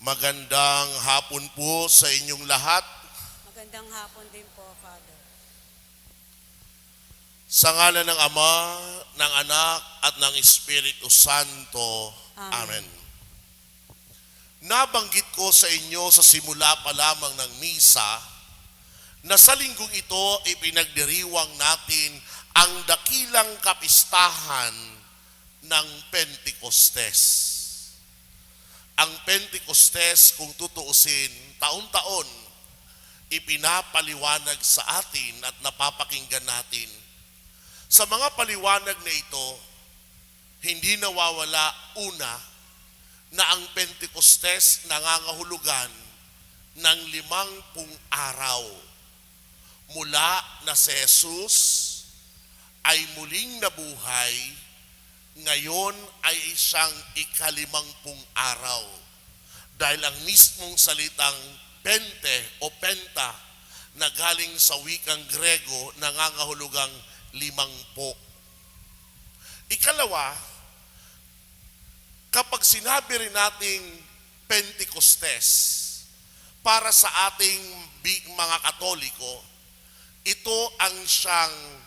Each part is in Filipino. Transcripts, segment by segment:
Magandang hapon po sa inyong lahat. Magandang hapon din po, Father. Sa ngalan ng Ama, ng Anak, at ng Espiritu Santo. Amen. Amen. Nabanggit ko sa inyo sa simula pa lamang ng misa na sa linggong ito ipinagdiriwang natin ang dakilang kapistahan ng Pentecostes. Ang Pentecostes, kung tutuusin, taon-taon ipinapaliwanag sa atin at napapakinggan natin. Sa mga paliwanag na ito, hindi nawawala una na ang Pentecostes nangangahulugan ng 50 araw mula na si Jesus ay muling nabuhay, ngayon ay isang ika-50 araw. Dahil ang mismong salitang pente o penta na galing sa wikang Grego nangangahulugang 50. Ikalawa, kapag sinabi rin nating Pentecostes para sa ating mga Katoliko, ito ang siyang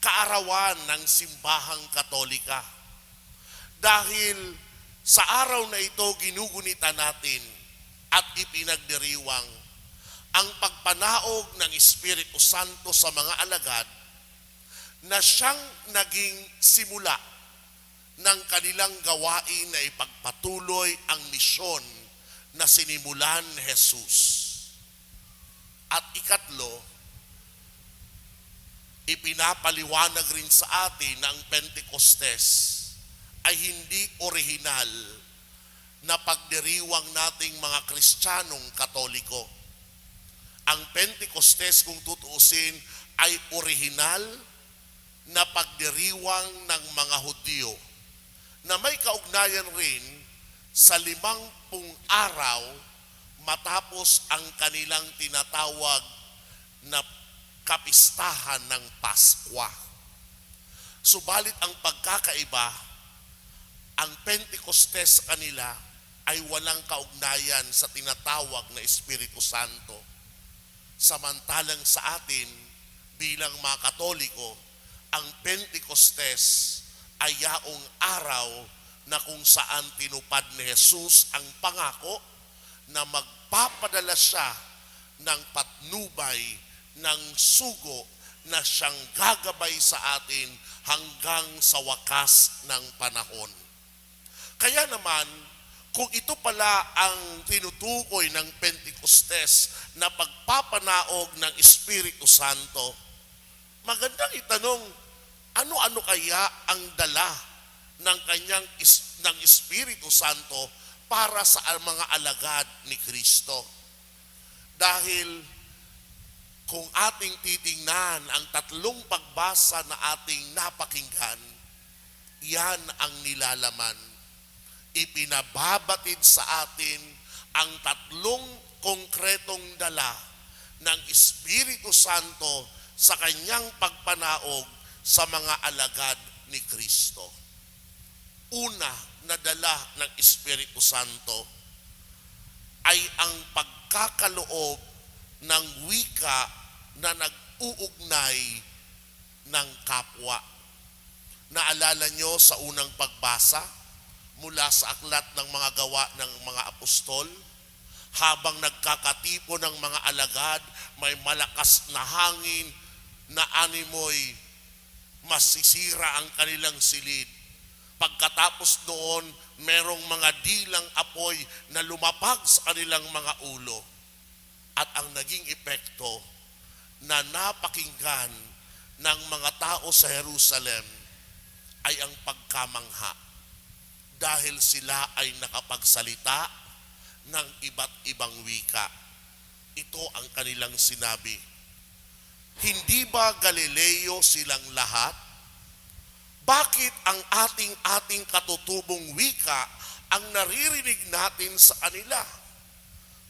kaarawan ng simbahang Katolika. Dahil sa araw na ito ginugunita natin at ipinagdiriwang ang pagpanaog ng Espiritu Santo sa mga alagad na siyang naging simula ng kanilang gawain na ipagpatuloy ang misyon na sinimulan ni Jesus. At ikatlo, ipinapaliwanag rin sa atin na ang Pentecostes ay hindi orihinal na pagdiriwang nating mga Kristiyanong Katoliko. Ang Pentecostes, kung tutuusin, ay orihinal na pagdiriwang ng mga Hudyo na may kaugnayan rin sa 50 araw matapos ang kanilang tinatawag na kapistahan ng Paskwa. Subalit ang pagkakaiba, ang Pentecostes sa kanila ay walang kaugnayan sa tinatawag na Espiritu Santo. Samantalang sa atin, bilang mga Katoliko, ang Pentecostes ay yaong araw na kung saan tinupad ni Jesus ang pangako na magpapadala siya ng patnubay ng sugo na siyang gagabay sa atin hanggang sa wakas ng panahon. Kaya naman, kung ito pala ang tinutukoy ng Pentecostes na pagpapanaog ng Espiritu Santo, magandang itanong, ano-ano kaya ang dala ng Espiritu Santo para sa mga alagad ni Kristo? Dahil kung ating titingnan ang 3 pagbasa na ating napakinggan, yan ang nilalaman. Ipinababatid sa atin ang 3 konkretong dala ng Espiritu Santo sa kanyang pagpanaog sa mga alagad ni Kristo. Una na dala ng Espiritu Santo ay ang pagkakaloob ng wika na nag-uugnay ng kapwa. Naalala nyo sa unang pagbasa mula sa aklat ng mga gawa ng mga apostol, habang nagkakatipo ng mga alagad, may malakas na hangin na animoy masisira ang kanilang silid. Pagkatapos noon, merong mga dilang apoy na lumapag sa kanilang mga ulo. At ang naging epekto na napakinggan ng mga tao sa Jerusalem ay ang pagkamangha dahil sila ay nakapagsalita ng iba't ibang wika. Ito ang kanilang sinabi. Hindi ba Galileo silang lahat? Bakit ang ating katutubong wika ang naririnig natin sa kanila?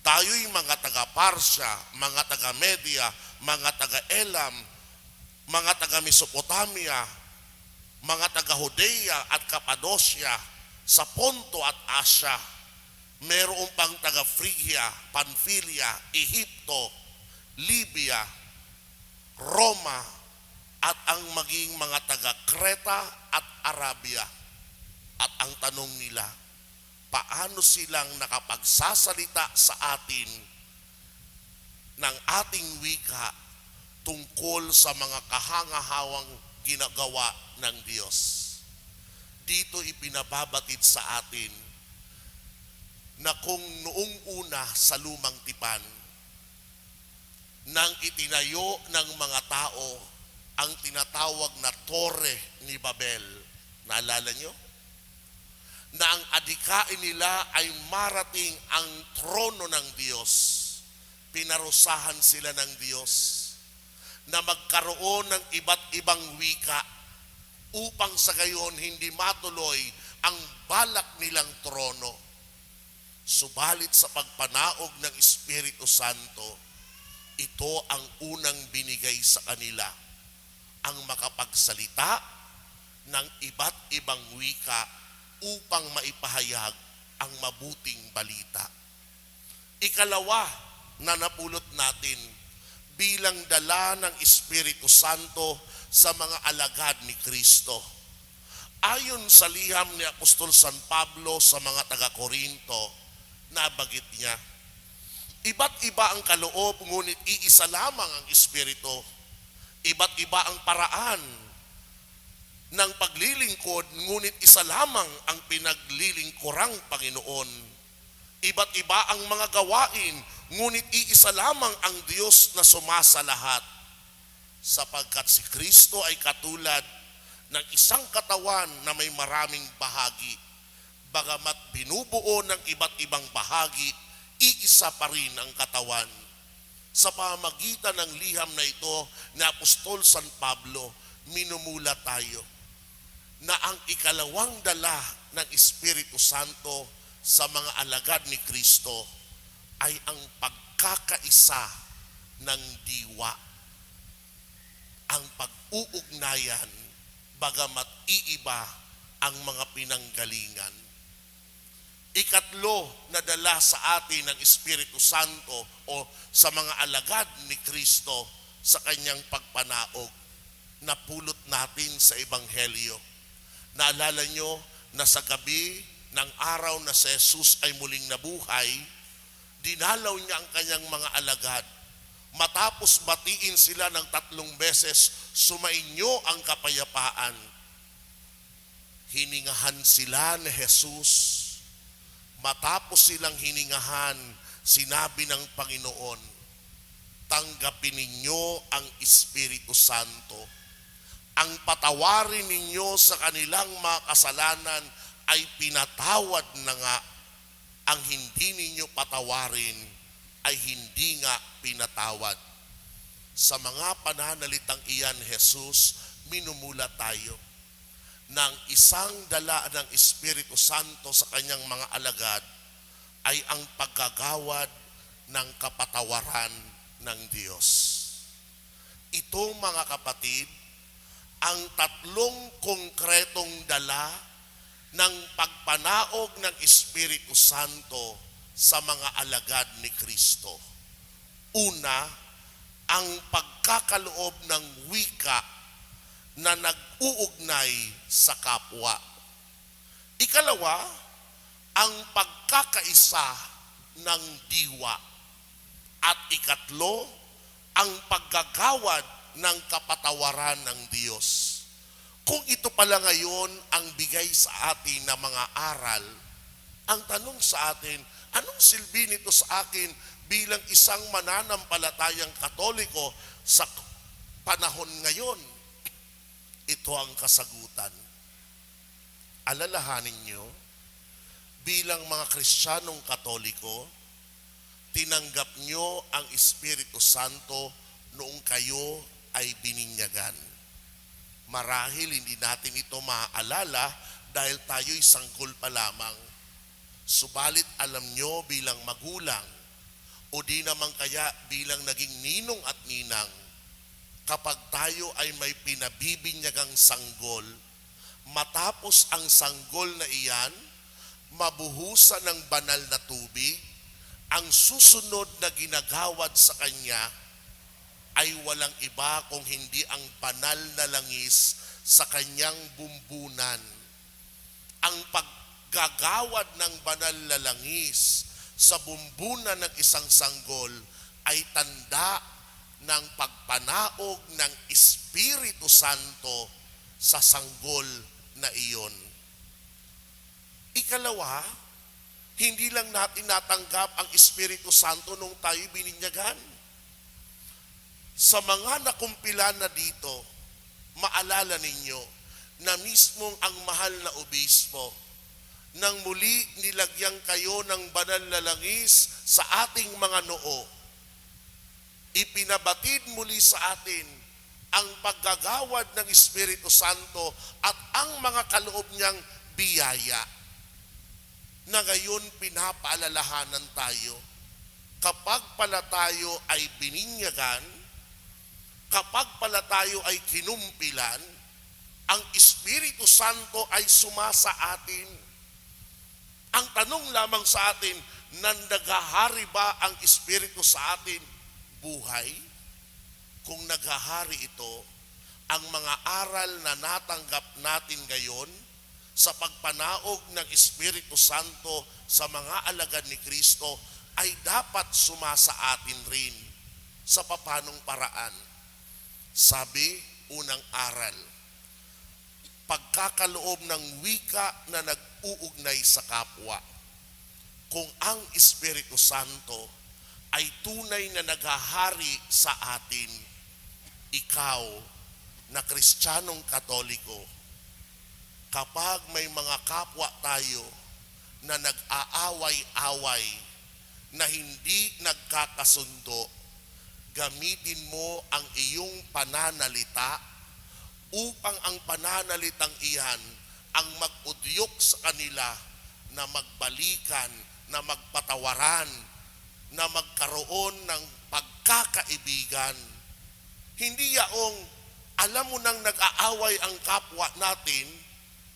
Tayo'y mga taga-Parsya, mga taga-Media, mga taga-Elam, mga taga-Mesopotamia, mga taga-Judea at Cappadocia, sa Ponto at Asya, Meron pang taga Phrygia, Pamphylia, Ehipto, Libya, Roma, at ang maging mga taga Creta at Arabia. At ang tanong nila, paano silang nakapagsasalita sa atin ng ating wika tungkol sa mga kahangahawang ginagawa ng Diyos? Dito ipinababatid sa atin na kung noong una sa lumang tipan, nang itinayo ng mga tao ang tinatawag na Torre ni Babel, naalala nyo? Na ang adikain nila ay marating ang trono ng Diyos. Pinarusahan sila ng Diyos na magkaroon ng iba't ibang wika upang sa gayon hindi matuloy ang balak nilang trono. Subalit sa pagpanaog ng Espiritu Santo, ito ang unang binigay sa kanila, ang makapagsalita ng iba't ibang wika upang maipahayag ang mabuting balita. Ikalawa na napulot natin bilang dala ng Espiritu Santo sa mga alagad ni Kristo. Ayon sa liham ni Apostol San Pablo sa mga taga-Korinto, nabanggit niya, iba't iba ang kaloob, ngunit iisa lamang ang Espiritu. Iba't iba ang paraan ng paglilingkod, ngunit isa lamang ang pinaglilingkurang Panginoon. Iba't iba ang mga gawain, ngunit iisa lamang ang Diyos na sumasalahat. Sapagkat si Kristo ay katulad ng isang katawan na may maraming bahagi. Bagamat binubuo ng iba't ibang bahagi, iisa pa rin ang katawan. Sa pamagitan ng liham na ito na Apostol San Pablo, minumula tayo na ang ikalawang dala ng Espiritu Santo sa mga alagad ni Kristo ay ang pagkakaisa ng diwa, ang pag-uugnayan, bagamat iiba ang mga pinanggalingan. Ikatlo na dala sa atin ng Espiritu Santo o sa mga alagad ni Kristo sa kanyang pagpanaog, napulot natin sa Ebanghelyo. Naalala nyo na sa gabi ng araw na si Jesus ay muling nabuhay, dinalaw niya ang kanyang mga alagad. Matapos batiin sila ng 3 beses, sumainyo ang kapayapaan. Hiningahan sila ni Jesus. Matapos silang hiningahan, sinabi ng Panginoon, tanggapin ninyo ang Espiritu Santo. Ang patawarin ninyo sa kanilang mga kasalanan ay pinatawad na nga. Ang hindi ninyo patawarin ay hindi nga pinatawad. Sa mga pananalitang iyan, Jesus, minumula tayo ng isang dala ng Espiritu Santo sa kanyang mga alagad ay ang paggagawad ng kapatawaran ng Diyos. Ito, mga kapatid, ang 3 konkretong dala ng pagpanaog ng Espiritu Santo sa mga alagad ni Kristo. Una, ang pagkakaloob ng wika na nag-uugnay sa kapwa. Ikalawa, ang pagkakaisa ng diwa. At ikatlo, ang paggagawad ng kapatawaran ng Diyos. Kung ito pala ngayon ang bigay sa atin na mga aral, ang tanong sa atin, anong silbi nito sa akin bilang isang mananampalatayang Katoliko sa panahon ngayon? Ito ang kasagutan. Alalahanin nyo, bilang mga Kristiyanong Katoliko, tinanggap nyo ang Espiritu Santo noong kayo ay bininyagan. Marahil hindi natin ito maaalala dahil tayo'y sanggol pa lamang. Subalit alam nyo bilang magulang o di naman kaya bilang naging ninong at ninang, kapag tayo ay may pinabibinyagang sanggol, matapos ang sanggol na iyan, mabuhusan ng banal na tubig, ang susunod na ginagawad sa kanya ay walang iba kung hindi ang banal na langis sa kanyang bumbunan. Ang paggagawad ng banal na langis sa bumbunan ng isang sanggol ay tanda ng pagpanaog ng Espiritu Santo sa sanggol na iyon. Ikalawa, hindi lang natin natanggap ang Espiritu Santo nung tayo bininyagan. Sa mga nakumpila na dito, maalala ninyo na mismong ang mahal na obispo nang muli nilagyan kayo ng banal na langis sa ating mga noo, ipinabatid muli sa atin ang paggagawad ng Espiritu Santo at ang mga kaloob niyang biyaya na ngayon pinapaalalahanan tayo. Kapag pala tayo ay bininyagan, kapag pala tayo ay kinumpilan, ang Espiritu Santo ay sumasa atin. Ang tanong lamang sa atin, nandagahari ba ang Espiritu sa atin? Buhay? Kung naghahari ito, ang mga aral na natanggap natin ngayon sa pagpanaog ng Espiritu Santo sa mga alagad ni Kristo ay dapat sumasa atin rin. Sa papanong paraan? Sabi, unang aral, pagkakaloob ng wika na nag-uugnay sa kapwa. Kung ang Espiritu Santo ay tunay na naghahari sa atin, ikaw na Kristiyanong Katoliko, kapag may mga kapwa tayo na nag-aaway-away, na hindi nagkakasundo, gamitin mo ang iyong pananalita upang ang pananalitang iyan ang mag-udyok sa kanila na magbalikan, na magpatawaran, na magkaroon ng pagkakaibigan. Hindi yaong alam mo nang nag-aaway ang kapwa natin,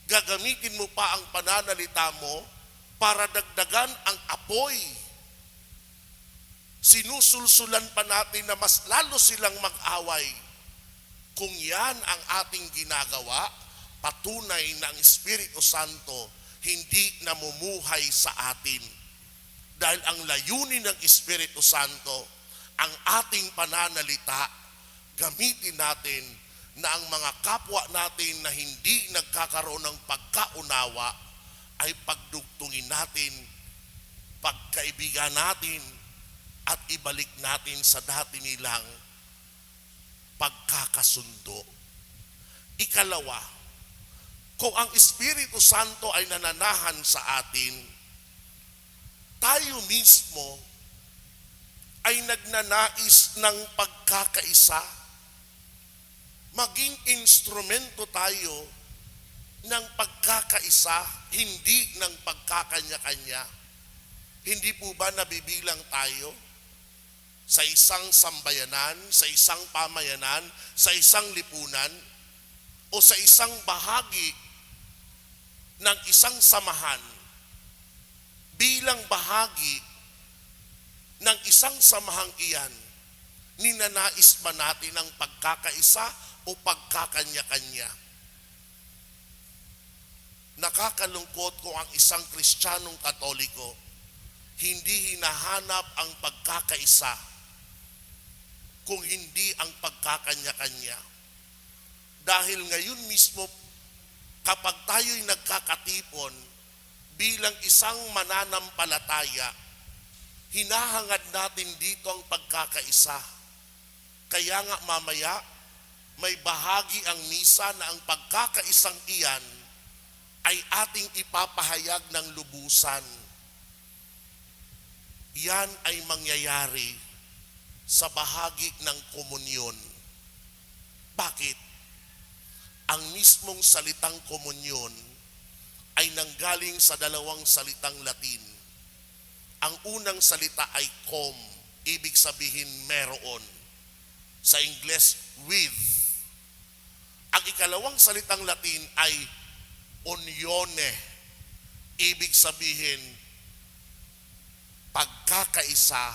gagamitin mo pa ang pananalita mo para dagdagan ang apoy. Sinusulsulan pa natin na mas lalo silang mag-away. Kung yan ang ating ginagawa, patunay na ang Espiritu Santo hindi namumuhay sa atin. Dahil ang layunin ng Espiritu Santo, ang ating pananalita, gamitin natin na ang mga kapwa natin na hindi nagkakaroon ng pagkaunawa ay pagdugtungin natin, pagkaibigan natin, at ibalik natin sa dati nilang pagkakasundo. Ikalawa, kung ang Espiritu Santo ay nananahan sa atin, tayo mismo ay nagnanais ng pagkakaisa. Maging instrumento tayo ng pagkakaisa, hindi ng pagkakanya-kanya. Hindi po ba nabibilang tayo sa isang sambayanan, sa isang pamayanan, sa isang lipunan, o sa isang bahagi ng isang samahan, bilang bahagi ng isang samahang iyan, ninanais ba natin ang pagkakaisa o pagkakanya-kanya? Nakakalungkot kung ang isang Kristiyanong Katoliko hindi hinahanap ang pagkakaisa, kung hindi ang pagkakanya-kanya. Dahil ngayon mismo, kapag tayo'y nagkakatipon bilang isang mananampalataya, hinahangad natin dito ang pagkakaisa. Kaya nga mamaya, may bahagi ang misa na ang pagkakaisang iyan ay ating ipapahayag ng lubusan. Yan ay mangyayari sa bahagi ng komunyon. Bakit? Ang mismong salitang komunyon ay nanggaling sa dalawang salitang Latin. Ang unang salita ay com, ibig sabihin meron. Sa Ingles, with. Ang ikalawang salitang Latin ay unione, Ibig sabihin, pagkakaisa,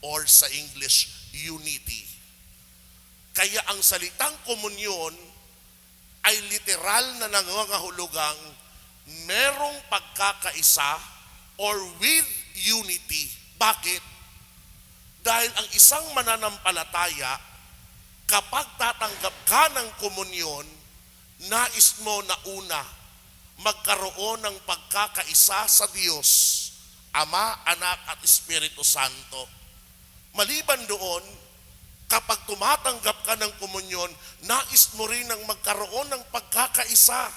or sa English, unity. Kaya ang salitang komunyon ay literal na nangangahulugang merong pagkakaisa or with unity. Bakit? Dahil ang isang mananampalataya, kapag tatanggap ka ng komunyon, nais mo na una, magkaroon ng pagkakaisa sa Diyos, Ama, Anak at Espiritu Santo. Maliban doon, kapag tumatanggap ka ng komunyon, nais mo rin ang magkaroon ng pagkakaisa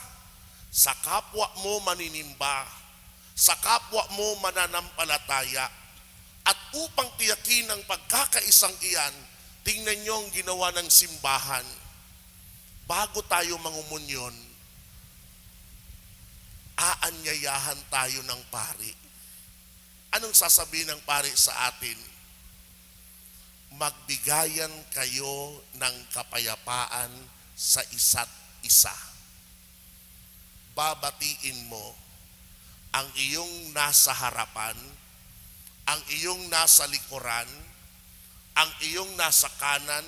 sa kapwa mo maninimba, sa kapwa mo mananampalataya. At upang tiyakin ang pagkakaisang iyan, tingnan niyo ang ginawa ng simbahan. Bago tayo mangumunyon, aanyayahan tayo ng pari. Anong sasabihin ng pari sa atin? Magbigayan kayo ng kapayapaan sa isa't isa. Babatiin mo ang iyong nasa harapan, ang iyong nasa likuran, ang iyong nasa kanan,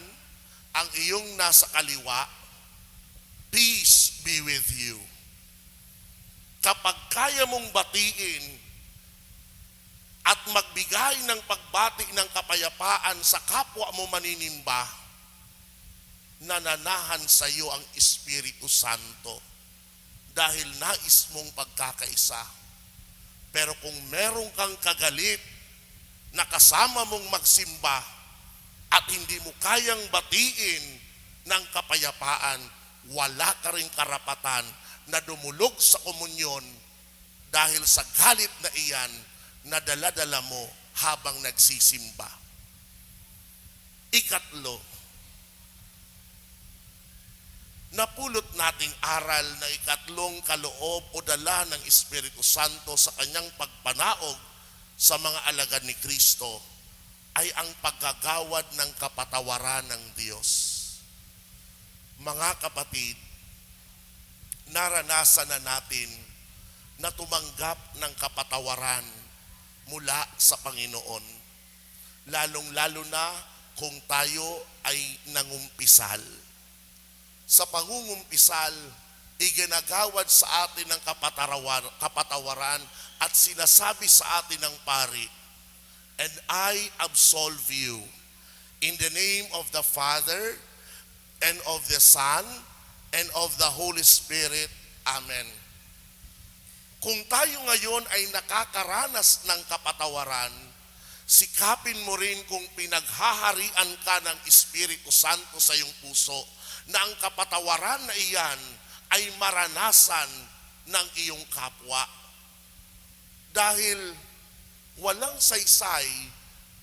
ang iyong nasa kaliwa. Peace be with you. Kapag kaya mong batiin at magbigay ng pagbati ng kapayapaan sa kapwa mo maninimba, nananahan sa iyo ang Espiritu Santo dahil nais mong pagkakaisa. Pero kung meron kang kagalit na kasama mong magsimba at hindi mo kayang batiin ng kapayapaan, wala ka ring karapatan na dumulog sa komunyon dahil sa galit na iyan na dala-dala mo habang nagsisimba. Ikatlo, napulot nating aral na ikatlong kaloob o dala ng Espiritu Santo sa kanyang pagpanaog sa mga alagad ni Kristo ay ang paggagawad ng kapatawaran ng Diyos. Mga kapatid, naranasan na natin na tumanggap ng kapatawaran mula sa Panginoon. Lalong-lalo na kung tayo ay nangumpisal. Sa pangungumpisal, iginagawad sa atin ng kapatawaran at sinasabi sa atin ng pari, "And I absolve you in the name of the Father and of the Son and of the Holy Spirit. Amen." Kung tayo ngayon ay nakakaranas ng kapatawaran, sikapin mo rin kung pinaghaharian ka ng Espiritu Santo sa iyong puso na ang kapatawaran na iyan ay maranasan ng iyong kapwa. Dahil walang saysay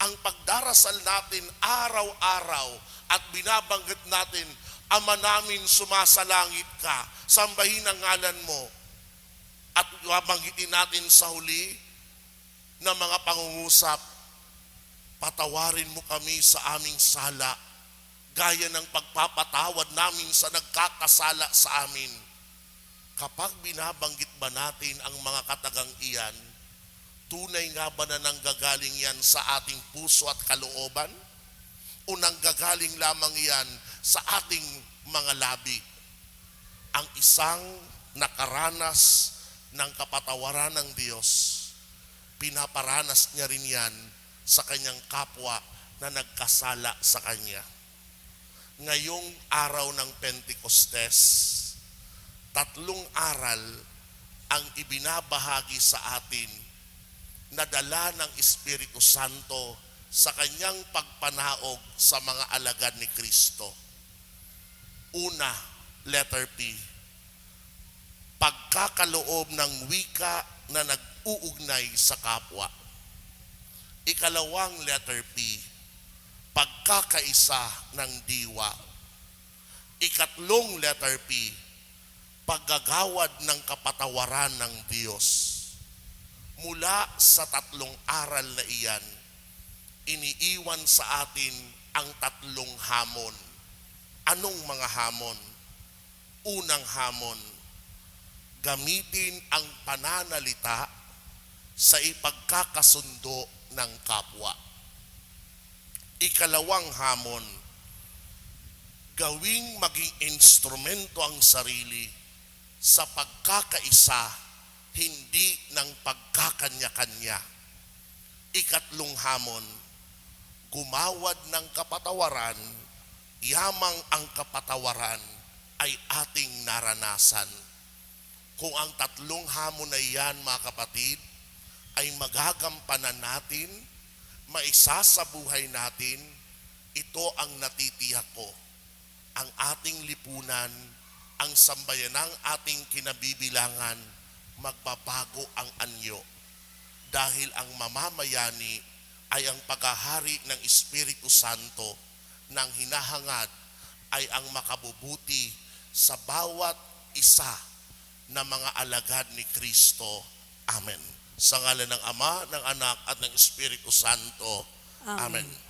ang pagdarasal natin araw-araw at binabanggit natin, "Ama namin sumasalangit ka, sambahin ang ngalan mo." At babanggitin natin sa huli na mga pangungusap, "Patawarin mo kami sa aming sala, gaya ng pagpapatawad namin sa nagkakasala sa amin." Kapag binabanggit ba natin ang mga katagang iyan, tunay nga ba na nanggagaling yan sa ating puso at kalooban? O nanggagaling lamang yan sa ating mga labi? Ang isang nakaranas ng kapatawaran ng Diyos, pinaparanas niya rin yan sa kanyang kapwa na nagkasala sa kanya. Ngayong araw ng Pentecostes, 3 aral ang ibinabahagi sa atin na dala ng Espiritu Santo sa kanyang pagpanaog sa mga alagad ni Kristo. Una, letter P, pagkakaloob ng wika na nag-uugnay sa kapwa. Ikalawang letter P, pagkakaisa ng diwa. Ikatlong letter P, paggagawad ng kapatawaran ng Diyos. Mula sa 3 aral na iyan, iniiwan sa atin ang 3 hamon. Anong mga hamon? Unang hamon, gamitin ang pananalita sa ipagkakasundo ng kapwa. Ikalawang hamon, gawing maging instrumento ang sarili sa pagkakaisa, hindi ng pagkakanya-kanya. Ikatlong hamon, gumawad ng kapatawaran, yamang ang kapatawaran ay ating naranasan. Kung ang tatlong hamon na yan, mga kapatid, ay magagampanan natin, maisasabuhay natin, ito ang natitiyak ko. Ang ating lipunan, ang sambayanang ating kinabibilangan, magbabago ang anyo. Dahil ang mamamayani ay ang paghahari ng Espiritu Santo, nang hinahangad ay ang makabubuti sa bawat isa na mga alagad ni Kristo. Amen. Sa ngalan ng Ama, ng Anak, at ng Espiritu Santo. Amen. Amen.